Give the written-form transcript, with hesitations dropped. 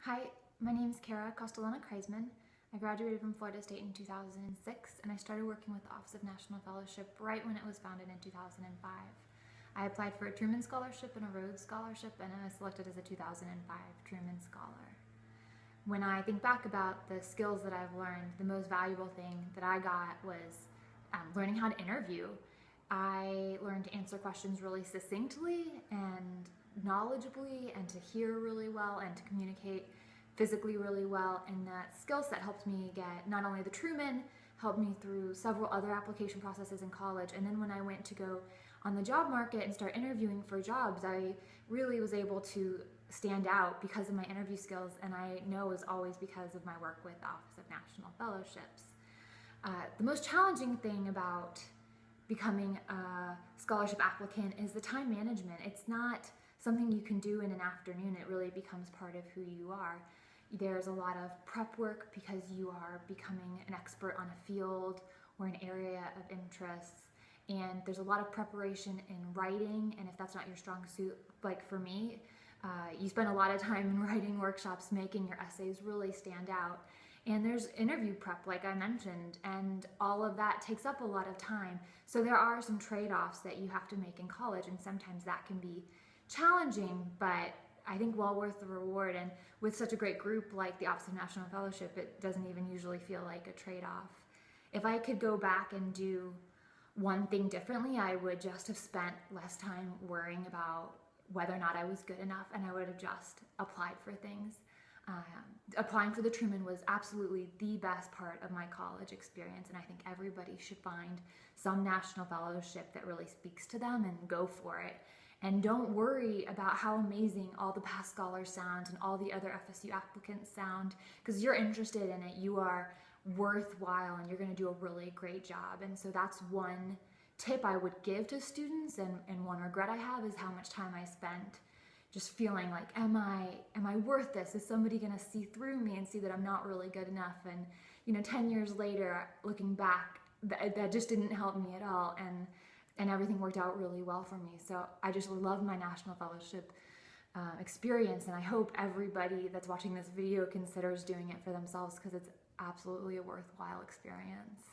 Hi, my name is Cara Castellana. I graduated from Florida State in 2006 and I started working with the Office of National Fellowship right when it was founded in 2005. I applied for a Truman Scholarship and a Rhodes Scholarship and I was selected as a 2005 Truman Scholar. When I think back about the skills that I've learned, the most valuable thing that I got was learning how to interview. I learned to answer questions really succinctly and knowledgeably and to hear really well and to communicate physically really well, and that skill set helped me get not only the Truman, helped me through several other application processes in college, and then when I went to go on the job market and start interviewing for jobs, I really was able to stand out because of my interview skills, and I know it was always because of my work with the Office of National Fellowships. The most challenging thing about becoming a scholarship applicant is the time management. It's not something you can do in an afternoon. It really becomes part of who you are. There's a lot of prep work because you are becoming an expert on a field or an area of interest. And there's a lot of preparation in writing, and if that's not your strong suit, like for me, you spend a lot of time in writing workshops, making your essays really stand out. And there's interview prep, like I mentioned, and all of that takes up a lot of time. So there are some trade-offs that you have to make in college, and sometimes that can be challenging, but I think well worth the reward. And with such a great group like the Office of National Fellowship, it doesn't even usually feel like a trade-off. If I could go back and do one thing differently, I would just have spent less time worrying about whether or not I was good enough, and I would have just applied for things. Applying for the Truman was absolutely the best part of my college experience, and I think everybody should find some national fellowship that really speaks to them and go for it. And don't worry about how amazing all the past scholars sound and all the other FSU applicants sound, because you're interested in it, you are worthwhile, and you're going to do a really great job. And so that's one tip I would give to students, and one regret I have is how much time I spent just feeling like, am I worth this? Is somebody gonna see through me and see that I'm not really good enough? And 10 years later, looking back, that just didn't help me at all, and everything worked out really well for me. So I just love my National Fellowship experience, and I hope everybody that's watching this video considers doing it for themselves, because it's absolutely a worthwhile experience.